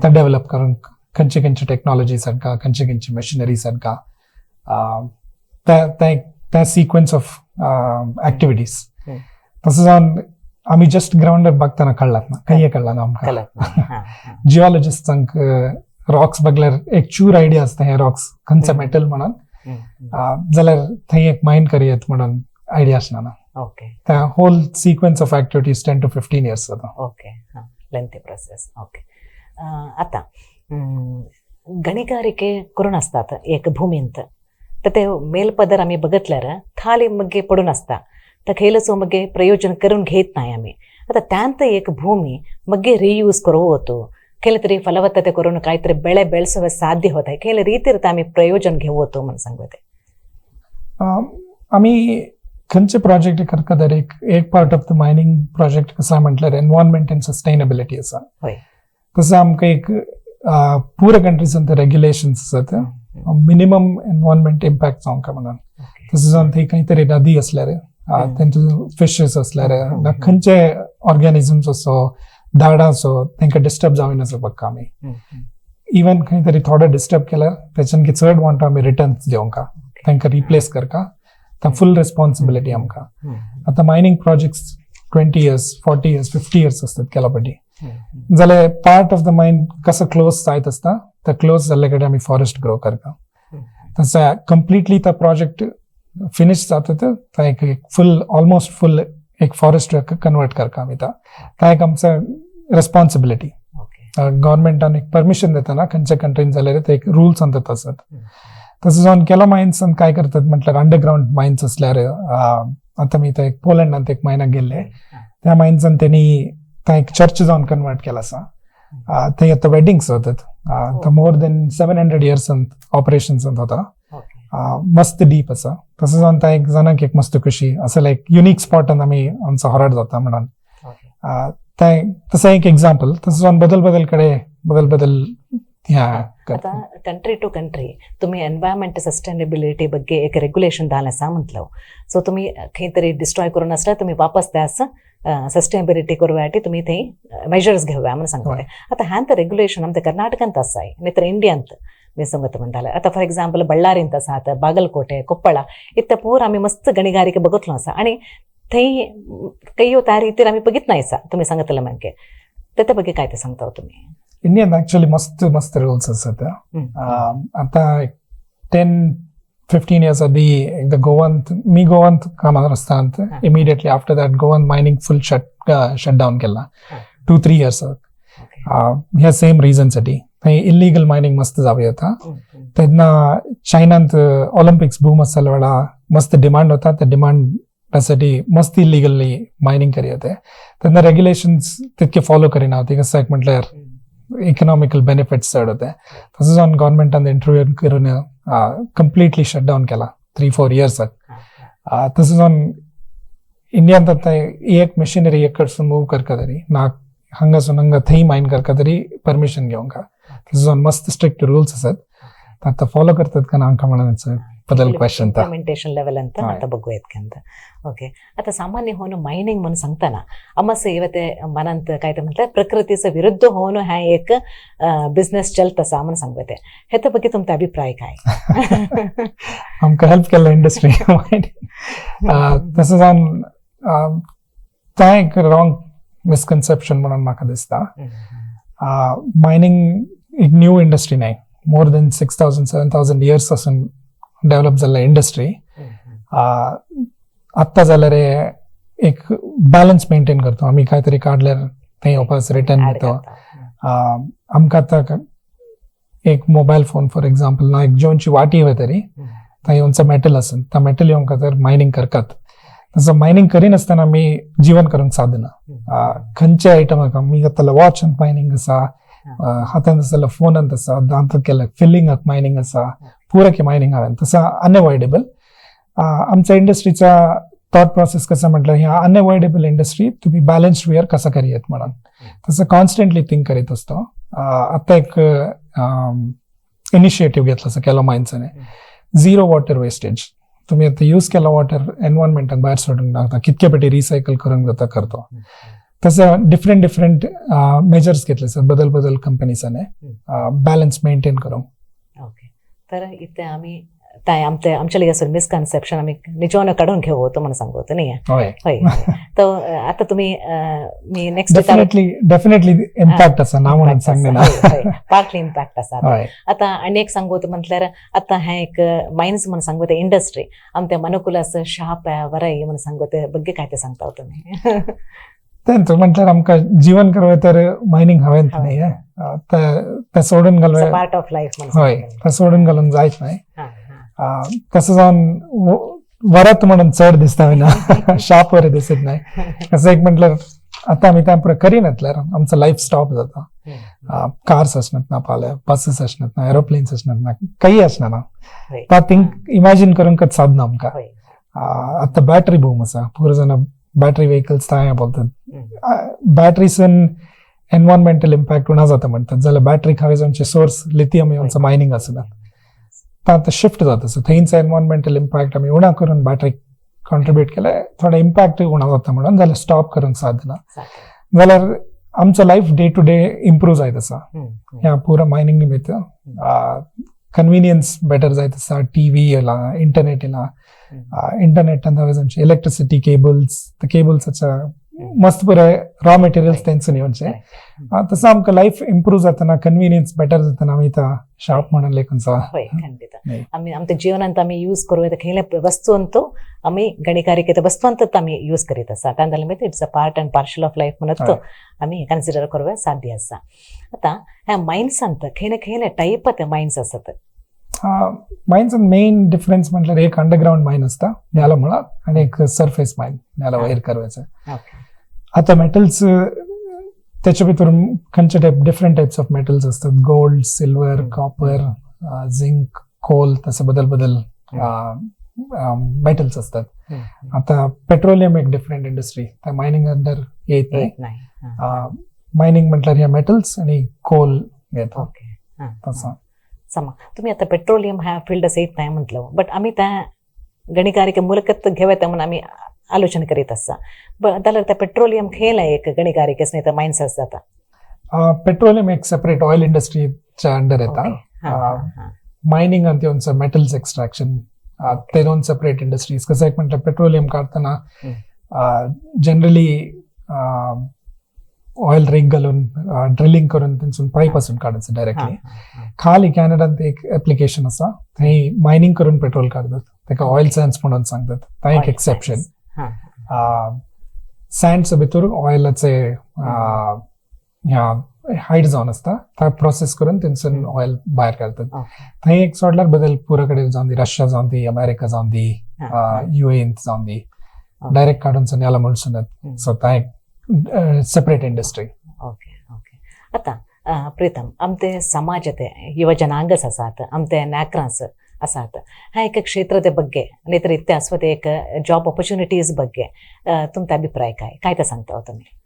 ते डेव्हलप करून खंयचे खंयचे टेक्नॉलॉजीज हाडका खंयचे खंयचे मशिनरीज हाडका त्या सिक्वेन्स ऑफ ऍक्टिव्हिटीज. तसं जावन आम्ही जस्ट ग्राउंडर बघताना कळलात ना काही कळला ना आमकां. जिओलॉजिस्टांक रॉक्स बघल्यार एक चूर आयडिया आसता हे रॉक्स खंयचं मेटल म्हणून जाल्यार थंय एक मायन करयत म्हणून आयडिया आसना. ओके त्या whole sequence of activities 10 to 15 years जाता. Okay lengthy process. ओके आता ಗಣಿಗಾರಿಕೆ करून असतात एक भूमींत तर ते मेलपदर आम्ही बघितल्यार खाली मगे पडून असता तर खेळचो मगे प्रयोजन करून घेत नाही आम्ही. आता त्यांत एक भूमी मगे रियूज करू होतो केले तरी फलवತ್ತತೆ करून काहीतरी ಬೆಳೆ ಬೆಳೆಸುವ साध्य होत आहे केले रीतीत आम्ही प्रयोजन घेऊ होतो म्हणून सांगते. आम्ही खंयचे प्रोजेक्ट करता तर एक part of the mining project कसा म्हटल्यार एनवायरमेंट अँड सस्टेनेबिलिटी आसा. तसं आमकां एक पुरा कंट्रीजांत रेग्युलेशन्स आसात मिनिमम एनवायरमेंट इम्पॅक्ट जावंका म्हणून. तसं जावन थंय खंय तरी नदी असल्यार तेंचे फिशीस असल्यार खंयचे ऑर्गॅनिजम्स असो धाडा सो तांकां डिस्टर्ब जावं नसो पक्का आमी इवन खंय तरी थोडो डिस्टर्ब केल्यार त्याच्यान की चड वांटो आमी रिटर्न्स दिवंका तांकां रिप्लेस करका ता फुल रेस्पॉन्सिबिलिटी आमकां आतां mining projects 20 years 40 years 50 years असतात केला पटी जाल्यार पार्ट ऑफ द मायन कसो क्लोज जायत आसता त्या क्लोज जाल्ले कडेन आमी फॉरेस्ट ग्रो करता तसं कम्प्लिटली तो प्रोजेक्ट फिनिश जाता तो एक फुल ऑलमोस्ट फुल एक फॉरेस्ट कन्वर्ट करता आमी ता एक आमचा रेस्पॉन्सिबिलिटी गव्हर्मेंटान एक परमिशन देताना खंयच्या कंट्रीन जाल्यार ते एक रूल्स आनी आसतात तसं जावन केलो मायन्स काय करतात म्हटल्यार अंडरग्राउंड मायन्स असल्यार आता मी एक पोलंडात एक महिना गेले त्या मायन्सान त्यांनी एक चर्च जाऊन कन्वर्ट केला असा ते आता वेडिंग्स होतात मोर देन 700 years ऑपरेशन होता मस्त डीप असा तसं जाऊन त्या एक जणांक एक मस्त खुशी असं लाईक युनिक स्पॉटान आम्ही आमचा हॉराट जाता म्हणून तसं एक एक्झाम्पल तसं जाऊन बदल कडे बदल आता कंट्री टू कंट्री तुम्ही एनवायरमेंट सस्टेनेबिलिटी ಬಗ್ಗೆ एक रेग्युलेशन धाल आसा म्हटलं सो तुम्ही खंय तरी डिस्ट्रॉय करून आसल्यार तुम्ही वापस त्यास सस्टेनेबिलिटी करवासाठी तुम्ही थंय मेजर्स घेवया म्हणून सांगता आता ह्यांत रेग्युलेशन आमच्या कर्नाटकांत आसाय नाहीतर इंडियांत मी सांगत म्हणटाले आता फॉर एक्झाम्पल बಳ್ಳारींत आसा आता बागलकोटे कोप्पळा इत्त पूर आम्ही मस्त गणिगारिके बघतलो आसा आणि थंय कयो त्या रितीर आम्ही बघित नाही सा तुम्ही सांगतले म्हणजे त्या ಬಗ್ಗೆ काय ते सांगता तुम्ही इंडियन ऍक्च्युअली मस्त रूल्स असतात आता 10-15 years आधी एकदा गोवांत कामार आसतना इमिडिएटली आफ्टर दॅट गोवान मायनिंग फुल शट डाऊन केला 2-3 years ह्या सेम रिझन साठी थंय इल्लीगल मायनिंग मस्त जावं येता तेन्ना चायनांत ऑलिम्पिक्स बूम आसल्या वेळा मस्त डिमांड होता त्या डिमांड त्यासाठी मस्त इल्लीगली मायनिंग करी होते तेन्ना रेग्युलेशन्स तितके फॉलो करिना होती कसं एक म्हटल्यार इकॉनॉमिकल बेनिफिट्स चड होते तसं जाऊन गव्हर्मेंटान इंटरव्यू करून कम्प्लिटली शटडाऊन केला 3-4 years तसं जाऊन इंडियात आता एक मशिनरी एक कडसून मूव करता तरी ना हांगासून हांगा थंय मायन करता तरी परमिशन घेवंका तसं जाऊन मस्त स्ट्रिक्ट रूल्स आसात आता फॉलो करतात का ना हांकां म्हणून बदल क्वेश्चन ಇಂಪ್ಲಿಮೆಂಟೇಷನ್ ಲೆವೆಲ್ ಅಂತ ಅಂತ ಬಗ್ಗೋಯತ್ಕಂತ ಓಕೆ आता सामान्य होणं मायनिंग म्हणून सांगताना आम्हाला ಇವತ್ತೆ मनांत काय ते म्हणतात प्रकृतीचा विरुद्ध होणं हा एक बिझनेस चलत असा म्हणून सांगते ह्याच्या ಬಗ್ಗೆ तुमचा अभिप्राय काय आमकां हेल्प केला इंडस्ट्री तसं जावन तें एक रॉंग मिसकन्सेप्शन म्हणून म्हाका दिसता मायनिंग एक न्यू इंडस्ट्री नाही मोर देन 6,000-7,000 years पासून डेव्हलप झाला इंडस्ट्री आत्ता जाल्यार एक बॅलन्स मेंटेन करतो आम्ही काहीतरी काढल्यार थंय वापस रिटर्न देतो आमकां आतां एक मोबायल फोन फॉर एक्झाम्पल ना एक जेवणची वाटी हवी तरी थंय येवनचं मेटल आसन त्या मेटल येवंक तर मायनिंग करतात तसं मायनिंग करिनासतना आमी जीवन करूंक साधना खंयचे आयटमाक आमी आतां वॉच मायनिंग आसा हातांत आसलेल्या फोनांत आसा दांतांत केल्या फिलिंगाक मायनिंग आसा पुराकी मायनिंग हांवें तसं अनएवॉयडेबल आमच्या इंडस्ट्रीचा थॉट प्रोसेस कसं म्हटलं ह्या अनएवॉयडेबल इंडस्ट्री तुम्ही बॅलन्स्ड वेअर कसं करूयात म्हणून तसं कॉन्स्टंटली थिंक करीत असतो आता एक इनिशिएटिव्ह घेतला असं केलो मायन्साने 0 वॉटर वेस्टेज तुम्ही आता यूज केला वॉटर एनवायरमेंटाक भायर सोडून टाकता कितके पेटी रिसायकल करूंक जाता करतो तसं डिफरंट मेजर्स घेतले सर बदल कंपनीसाने बॅलन्स मेंटेन करूंक ओके तर इथे आम्ही आमच्या लिगासून मिसकन्सेप्शन आम्ही निजवानं काढून घेऊ होतो म्हणून सांगतो नाही होय तर आता तुम्ही मी नेक्स्ट डेफिनेटली इम्पॅक्ट असा ना म्हणून सांगणे ना पार्टली इम्पॅक्ट असा आता आणि एक सांगतो म्हटल्यार आता हा एक मायन्स म्हणून सांगतो इंडस्ट्री आमच्या मनुकुलास शाप वरय म्हणून सांगतो बग्गे काय ते सांगता तुम्ही तेंच म्हटल्यार आमकां जीवन करवे तर मायनिंग हांवें नाही ते सोडून घालून पार्ट ऑफ लाईफ हय ते सोडून घालून जायत नाही तसं जावन वरत म्हणून चड दिसता ना शाप वर दिसत नाही असं एक म्हटल्यार आता आमी त्या करिनातल्यार आमचं लाईफ स्टॉप जाता कार्स असणार ना पाल्या बसेस असणार ना एरोप्लेन्स असणार ना काही असणार ना ता थिंक इमॅजिन करूंकच साधना आमकां आता बॅटरी बूम आसा पूर जाणां बॅटरी व्हेकल्स काय बोलतात बॅटरीसून एनवायरमेंटल इम्पॅक्ट उणा जाता म्हणतात जाल्यार बॅटरी हांवें जावचे सोर्स लिथियम येवनचं मायनिंग आसना आता शिफ्ट जाता सो थंयच एनवायरमेंटल इम्पॅक्ट आमी उणा करून बॅटरी कॉन्ट्रीब्यूट केल्यार थोडा इम्पॅक्ट उणा जाता म्हणून जाल्यार स्टॉप करूंक साधना जाल्यार आमचं life day to day improve जायत असा ह्या पुरा मायनिंग निमित्त कन्व्हिनियन्स बेटर जायत असा टीव्ही येला इंटरनेट येला इंटरनेट अंदाज इलेक्ट्रिसिटी केबल्स मस्त पुरा रॉ मटेरियल्स त्यांचं निवडचे तसं आमकां लाईफ इम्प्रूव्ह जातना कन्व्हिनियन्स बेटर जातना आमी इथं शार्प म्हणून लेखनचा ಖಂಡಿತ आम्ही आमच्या जीवनांत आम्ही यूज करू खैले वस्तू अंतू आम्ही गणिकारिकेत वस्तू अंत आम्ही यूज करीत असा तांदळ मध्ये it's a part and partial of life म्हणत आम्ही कन्सिडर करूया साध्य असा आता ह्या माइंड्स अंत खैले टाईप ते माइंड्स असत माइन्स मेन डिफरन्स म्हटल्यार एक अंडरग्राउंड माइन असता न्याला मुळात आणि एक सरफेस माइन न्याला वयर करवायचं आता मेटल्स त्याच्या भितर खंयचे डिफरंट टाइप्स ऑफ मेटल्स असतात gold silver copper zinc coal तसे बदल मेटल्स असतात आता पेट्रोलियम एक डिफरंट इंडस्ट्री त्या मायनिंग अंडर येत नाही मायनिंग म्हटल्यार ह्या मेटल्स आणि कोल येतो तसं समा तुम्ही आता पेट्रोलियम ह्या फील्डस येत नाही म्हटलं बट आम्ही त्या गणिकारिके मुलाखत घेऊया म्हणून आम्ही आलोचना करीत असा जाल्यार त्या पेट्रोलियम खेळला एक गणिकारिकेस नाही तर माइन्स असतात पेट्रोलियम एक सेपरेट ऑयल इंडस्ट्रीच्या अंडर येता मायनिंग आणि त्यांचं मेटल्स एक्सट्रॅक्शन ते दोन सेपरेट इंडस्ट्रीज कसं एक म्हटलं पेट्रोलियम काढताना जनरली ऑयल रिग घालून ड्रिलिंग करून त्यांसून पाईप असून काढायचं डायरेक्टली खाली कॅनडात एक एप्लिकेशन असा थंय मायनिंग करून पेट्रोल काढतात ताका ऑयल सँड्स म्हणून सांगतात ता एक एक्सेप्शन सँड्स भितर ऑयलाचे ह्या हायड जावन असता ता प्रोसेस करून त्यांसून ऑयल भायर काढतात थंय एक सोडल्यार बदल पुरा कडेन जावन दी रशिया जावन दी अमेरिका जावन दी UAE जावन दी डायरेक्ट काढून न्याला म्हणून सो ता एक सेपरेट इंडस्ट्री ओके आता प्रीतम आमचे समाज युवा जनांगस आसात आमचे नॅक्रांस आसात ह्या एक क्षेत्राचे बग्गे नाहीतर इत्यास्वत एक जॉब ऑपॉर्च्युनिटीज बग्गे तुमचा अभिप्राय काय ते सांगता तुम्ही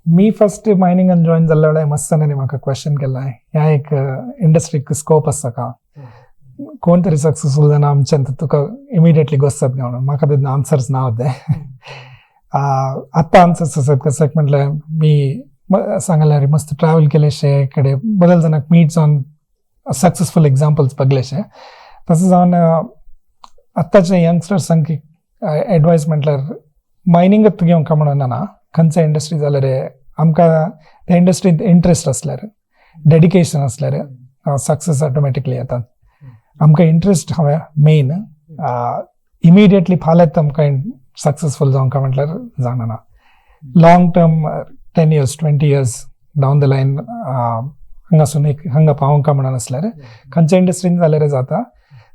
मी फर्स्ट मायनिंगान जॉईन जाल्ल्या वेळार मस्तानी म्हाका क्वेश्चन केलां ह्या एक इंडस्ट्रीक स्कोप आसा का कोण तरी सक्सेसफुल जाना आमच्यान तुका इमिडिएटली गोसतात काय म्हणून म्हाका तेन्ना आन्सर्स ना होते आत्ता आन्सर्स आसात कसं म्हटल्यार मी सांगल्यार मस्त ट्रॅव्हल केलेशे कडे बदल जाणांक मीट जावन सक्सेसफुल एक्झाम्पल्स बघलेशे तसं जावन आत्ताच्या यंगस्टर्सांक एडवायस म्हटल्यार मायनिंगच घेवंक काय म्हणून ना खंयच्या इंडस्ट्री जाल्यार आमकां त्या इंडस्ट्रींत इंट्रस्ट असल्यार डेडिकेशन असल्यार सक्सेस ऑटोमॅटिकली येतात आमकां इंट्रस्ट हांवें मेन इमिडिएटली फाल्यां आमकां सक्सेसफुल जावंक म्हटल्यार जाणना long term 10 years 20 years down the line हांगासून एक हांगा पावोंक म्हणून असल्यार खंयच्या इंडस्ट्रीन जाल्यार जाता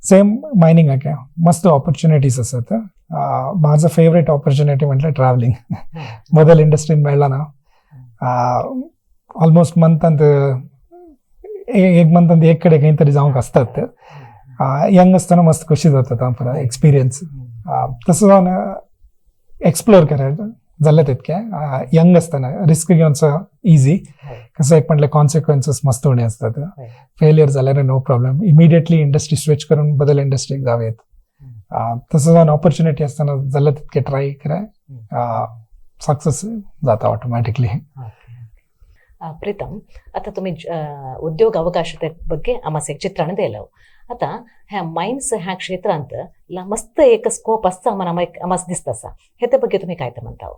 सेम मायनिंगाक मस्त ऑपॉर्च्युनिटीज आसात माझं फेवरेट ऑपॉर्च्युनिटी म्हटल्यार ट्रॅव्हलिंग बदल इंडस्ट्रीन मेळ्ळा ना ऑलमोस्ट मंथांत एक मंथांत एक कडेन खंय तरी जावंक असतात यंग असताना मस्त खुशी जाता पुरा एक्सपिरियन्स तसं जावन एक्सप्लोर करायचं जाल्यार तितकें यंग असताना रिस्क घेवनचो इजी कसं एक म्हटल्यार कॉन्सिक्वेन्सीस मस्त उणे असतात फेलियर जाल्यार no problem immediately industry switch करून बदल इंडस्ट्रीक जावेत तसं जावन ऑपॉर्च्युनिटी असताना जाल्यार तितकें ट्राय कराय सक्सेस जाता ऑटोमॅटिकली प्रीतम आता तुम्ही उद्योग अवकाशते ಬಗ್ಗೆ आम्हास एक चित्रण दिलं आता ह्या माइन्स ह्या क्षेत्रांत मस्त एक स्कोप असता आम्हास दिसत असा हे ಬಗ್ಗೆ तुम्ही काय ते म्हणता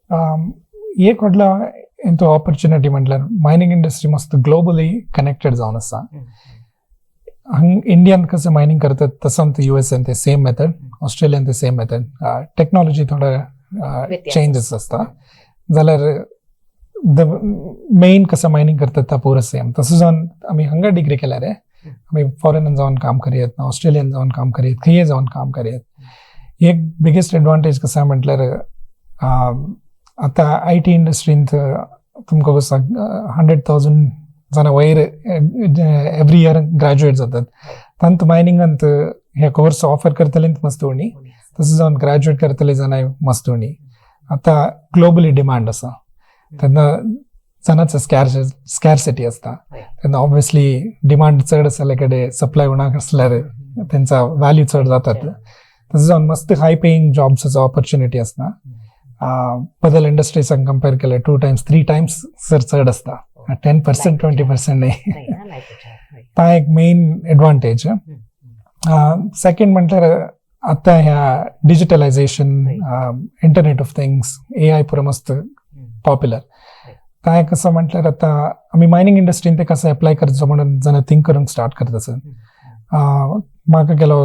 एक म्हटलं इंतू ऑपॉर्च्युनिटी म्हटल्यार मायनिंग इंडस्ट्री मस्त ग्लोबली कनेक्टेड जावन आसा इंडियान कसं मायनिंग करतात तसं USA ते सेम मेथड ऑस्ट्रेलियन ते सेम मेथड टेक्नॉलॉजी थोडं चेंजेस असता जाल्यार मेन कसं मायनिंग करतात ता पुरं सेम तसं जावन आमी हांगा डिग्री केल्यार आमी फॉरेनान जावन काम करयत ऑस्ट्रेलियन जावन काम करयत खंय जावन काम करयत एक बिगेस्ट एडवांटेज कसं म्हटल्यार आता IT इंडस्ट्रींत तुमकां कसं 100,000 जाणां वयर एवरी इयर ग्रॅज्युएट जातात तांत मायनिंगांत हे कोर्स ऑफर करतले मस्त उणी तसं जावन ग्रॅज्युएट करतले जाणां मस्त उणी आता ग्लोबली डिमांड आसा तेन्ना जाणांचो स्कॅरसिटी असता तेन्ना ऑब्वियसली डिमांड चड आसले कडेन सप्लाय उणाक असल्यार तेंचा वॅल्यू चड जातात तसं जावन मस्त हाय पेईंग जॉब्साचो ऑपॉर्च्युनिटी आसता बदल इंडस्ट्री संग कंपेअर केलं 2 times 3 times सर चढ असता 10% 20% नाही ता एक मेन एडवांटेज. सेकंड म्हटल्यार आता ह्या digitalisation internet of things AI पुरा मस्त पॉप्युलर. काय कसं म्हटल्यार आता आम्ही मायनिंग इंडस्ट्रीन ते कसं अप्लाय करचो म्हणून जण थिंक करून स्टार्ट करत असत. म्हाका गेलो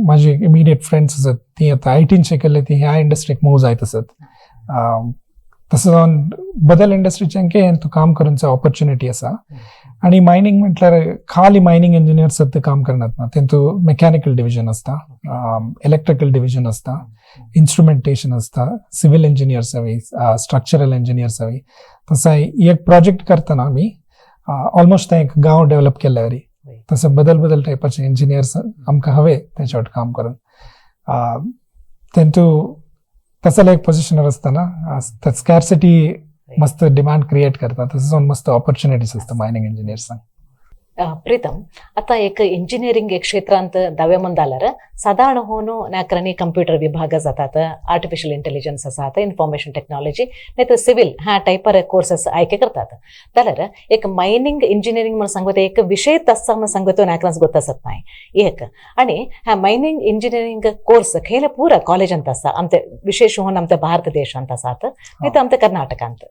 माझी इमिडिएट फ्रेंड्स असत ती आता IT शिकले ती ह्या इंडस्ट्रीक मूव जायत असत. तसं जाऊन बदल इंडस्ट्रीचे तू काम करूनचा ऑपॉर्च्युनिटी असा. आणि मायनिंग म्हटल्यार खाली मायनिंग इंजिनियर्स ते काम करणार ना तेंतू मेकॅनिकल डिव्हिजन असता, इलेक्ट्रिकल डिव्हिजन असता, इन्स्ट्रुमेंटेशन असता, सिव्हिल इंजिनियर्स हवी, स्ट्रक्चरल इंजिनियर्स हवी. तसं एक प्रोजेक्ट करताना आम्ही ऑलमोस्ट एक गाव डेव्हलप केल्यावरी तसं बदल टायपाचे इंजिनियर्स आमकां हवे त्याच्यावर काम करून. तेंतू तसं एक पोझिशनर असताना स्कॅर्सिटी मस्त डिमांड क्रिएट करतात. तसं जाऊन मस्त ऑपॉर्च्युनिटीज असतं मायनिंग इंजिनियर्सांक. प्रीतम आता एक इंजिनिअरिंग एक क्षेत्रांत दावे म्हणून जाल्यार साधारण होऊन नाकरांनी कंप्युटर विभाग जातात, आर्टिफिशियल इंटेलिजन्स आसात, इन्फॉर्मेशन टेक्नॉलॉजी नाही तर सिव्हिल ह्या टायपार कोर्सेस आयके करतात. जाल्यार एक मायनिंग इंजिनिअरिंग म्हणून सांगता एक विषय तसा म्हणून सांगतो नाकरांच गोत्तसत नाही एक. आणि ह्या मायनिंग इंजिनिअरिंग कोर्स खेळ पुरा कॉलेजांत आसा, आमचे विशेष होऊन आमच्या भारत देशांत आसात नाही तर आमच्या कर्नाटकांत.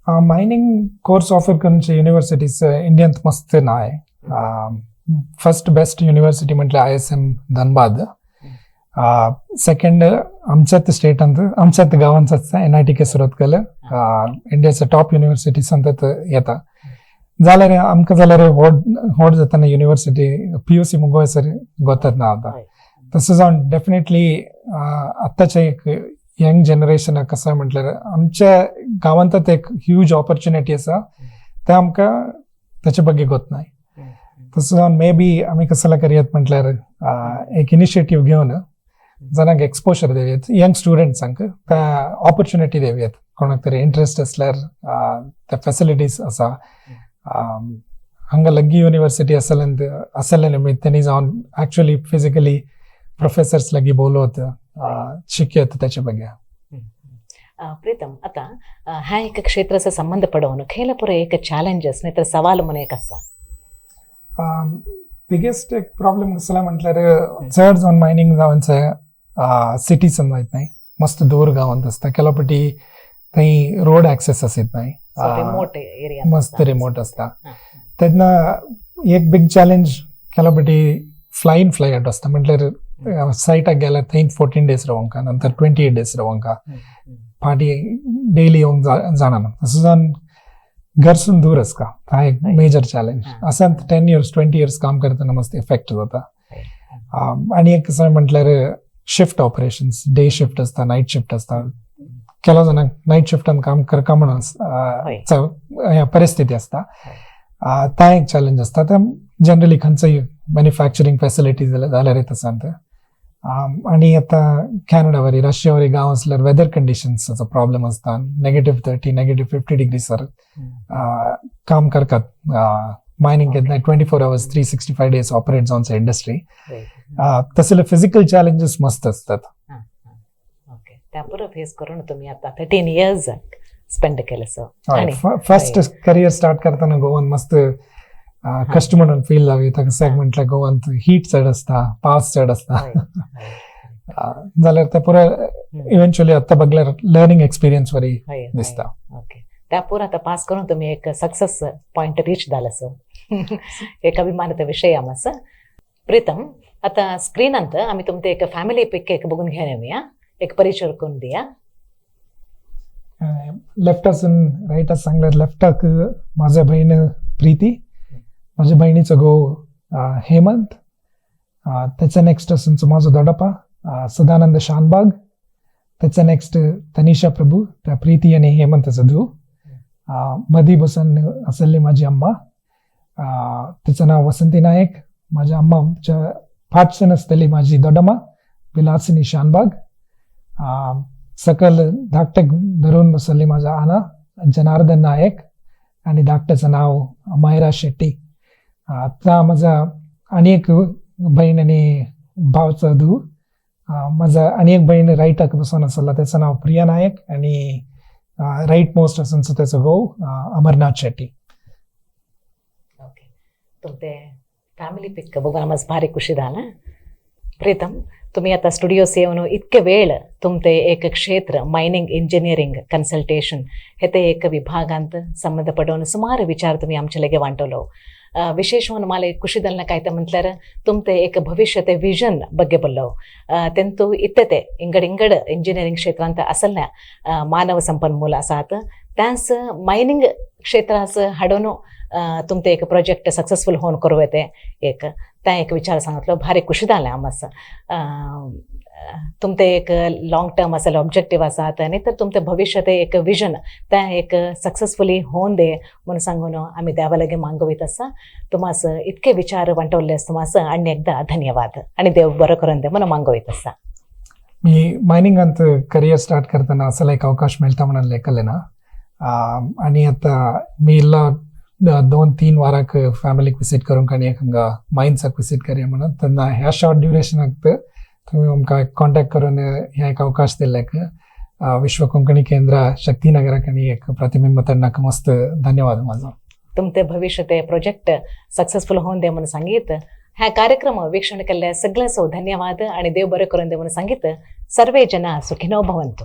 मायनिंग कोर्स ऑफर करण्याचे युनिव्हर्सिटीज इंडियन मस्त नाय. फर्स्ट बेस्ट युनिव्हर्सिटी म्हटलं ISM धनबाद. सेकंड आमच्यात स्टेटांत आमच्यात गावांचाच NIT सुरतकल इंडियाचं टॉप युनिव्हर्सिटी सांगतात येता. जाल्यार आमकां जाल्यार व्हड जाताना युनिव्हर्सिटी PUC मुगोयसर गोतात ना आता. तसं जावन डेफिनेटली आत्ताचे एक यंग जनरेशन कसं म्हटल्यार आमच्या गावांत एक ह्यूज ऑपॉर्च्युनिटी आसा ते आमकां त्याचे बग्गे गोत नाही. तसं जावन मे बी आमी कसं करयात म्हटल्यार एक इनिशिएटीव घेवन जनाक एक्सपोजर देवयात, यंग स्टुडंट्सांक त्या ऑपॉर्च्युनिटी देवयात. कोणाक तरी इंटरेस्ट असल्यार त्या फॅसिलिटीज आसा हांगा लग्गी युनिव्हर्सिटी असले निमित्त त्यांनी जावन ऍक्च्युअली फिजिकली प्रोफेसर्स लगी बोलवत शिकयत त्याच्या ಬಗ್ಗೆ. प्रीतम आता ह्या एक क्षेत्राचा संबंध पडवून खेळ पुरे एक चॅलेंजेस नाही तर सवाल म्हणून एक असा. बिगेस्ट एक प्रॉब्लेम कसला म्हटल्यार चड जावन मायनिंग जावनचं सिटी समजायत नाही, मस्त दूर गावांत असता, केलो पटी थंय रोड ऍक्सेस आसीत नाही, रिमोट एरिया मस्त रिमोट असता. तेन्ना एक बिग चॅलेंज केलो पटी फ्लाय इन फ्लाय आउट असता. म्हटल्यार सायटाक गेल्यार थंय 14 days रावंका, नंतर 28 days रावंका, फाटी डेली येवंक जाणा. तसं जावन घरसून दूर असता, हा एक मेजर चॅलेंज असा. 10 years 20 years काम करताना मस्त इफेक्ट जाता. आणि एक कसं म्हटल्यार शिफ्ट ऑपरेशन्स, डे शिफ्ट असता, नाईट शिफ्ट असता. केलो जाणांक नाईट शिफ्टान काम करका म्हणून परिस्थिती असता. ता एक चॅलेंज असता. तर जनरली खंयचंय मॅन्युफॅक्चरिंग फॅसिलिटीज जाल्यार तसांत. आणि आता कॅनडा वरी रशिया वरी गांव असल्यार वेदर कंडिशन्सचा प्रॉब्लेम असता. -30 -50 degrees सर काम करतात. मायनिंग केन्ना 24 hours 365 days ऑपरेट जावनचा इंडस्ट्री. तसले फिजिकल चॅलेंजेस मस्त असतात. ओके, त्या पुरो फेस करून तुम्ही आता 13 years स्पेंड केलं. सो फर्स्ट करियर स्टार्ट करताना गोवान मस्त कष्ट म्हणून फील जावी. तसं म्हटलं गोवांत हीट चड असता, पावस चड असता. जाल्यार ते पुरो इव्हेंच्युअली आता बघल्यार लर्निंग एक्सपिरियन्स वरी दिसता. ओके, त्या पुरो आता पास करून तुम्ही एक सक्सेस पॉइंट रीच झाला. सो एक अभिमानाचा विषय आमस. प्रीतम आता स्क्रीनांत आम्ही तुमचे एक फॅमिली पिक एक बघून घेऊन येऊया, एक परिचय करून दिया. लेफ्ट असून राईट असं सांगल्यार लेफ्टाक माझ्या बहीण प्रीती, माझ्या बहिणीचं घोव हेमंत, त्याच्या नेक्स्ट असून माझा दोडप्पा सदानंद शानबाग, त्याच्या नेक्स्ट तनिषा प्रभू, त्या प्रीती आणि हेमंतचं धू. मधी बसून असली माझी अम्मा, तिचं नाव वसंती नायक. माझ्या अम्माच्या फाटसून असलेली माझी दोडम्मा विलासिनी शानबाग. सकल धाकटेक धरून बसली माझा आना जनार्दन नायक आणि धाकट्याचं नाव मायरा शेट्टी. आता माझा आणि एक बहीण आणि भावचा धू माझा आणि एक बहीण राईट बसून आसला त्याचं नाव प्रिया नायक आणि राईट मोस्ट आसून त्याचं घोव अमरनाथ शेट्टी. ओके, तुमचे फॅमिली पिक बघून आम्हाला भारी खुशी झाला. प्रीतम, तुम्ही आता स्टुडिओस येऊन इतके वेळ तुमचे एक क्षेत्र मायनिंग इंजिनिअरिंग कन्सल्टेशन हे ते एक विभागांत संबंध पडून सुमार विचार तुम्ही आमचे लगे वांटवलो. विशेष म्हणून मला एक ಖುಷಿ ದಲ್ನ ಕಾಯ್ತಾ म्हटल्यार तुमचे एक भविष्यते विजन ಬಗ್ಗೆ ಬಲ್ಲೋ ತೆಂತು ಇತ್ತತೆ ಇಂಗಡ್ ಇಂಜಿನಿಯರಿಂಗ್ ಕ್ಷೇತ್ರಾಂತ असलन्या मानव संपन्मूल आसात त्यास मायनिंग क्षेत्रास हाडून तुमचे एक प्रोजेक्ट सक्सेसफुल होऊन करू येते एक त्या एक विचार सांगितलो भारी खुशी जालें आमस. तुमचे एक लॉंग टर्म असेल ऑब्जेक्टिव्ह आसात आणि तर तुमचे भविष्य ते एक विजन त्या एक सक्सेसफुली होऊन दे म्हणून सांगून आम्ही देवा लगे मागवीत असा. तुम्हास इतके विचार वांटवलेस तुम्हास आणि एकदा धन्यवाद आणि देव बरं करून दे म्हणून मागवीत असा. मी मायनिंग अंत करियर स्टार्ट करताना असं एक अवकाश मिळता म्हणून लेखले ना आणि आता मी इल्ला 2-3 वाराक फॅमिलीक विसिट करून काही एक हंगा माइन्साक विसिट करूया म्हणून तेन्ना ह्या शॉर्ट ड्युरेशनाक तुम्ही आमकां कॉन्टॅक्ट करून ह्या एक अवकाश दिल्ल्याक विश्व कोंकणी केंद्र शक्तीनगराक आनी एक प्रतिबिंब तडणाक मस्त धन्यवाद माझा. तुमचे भविष्य ते प्रोजेक्ट सक्सेसफुल होऊन दे म्हणून सांगित ह्या कार्यक्रम वीक्षण केल्ल्या सगळ्यांचो धन्यवाद आणि देव बरें करून दे म्हणून सांगित. सर्वे जना सुखिनो भवन्तु.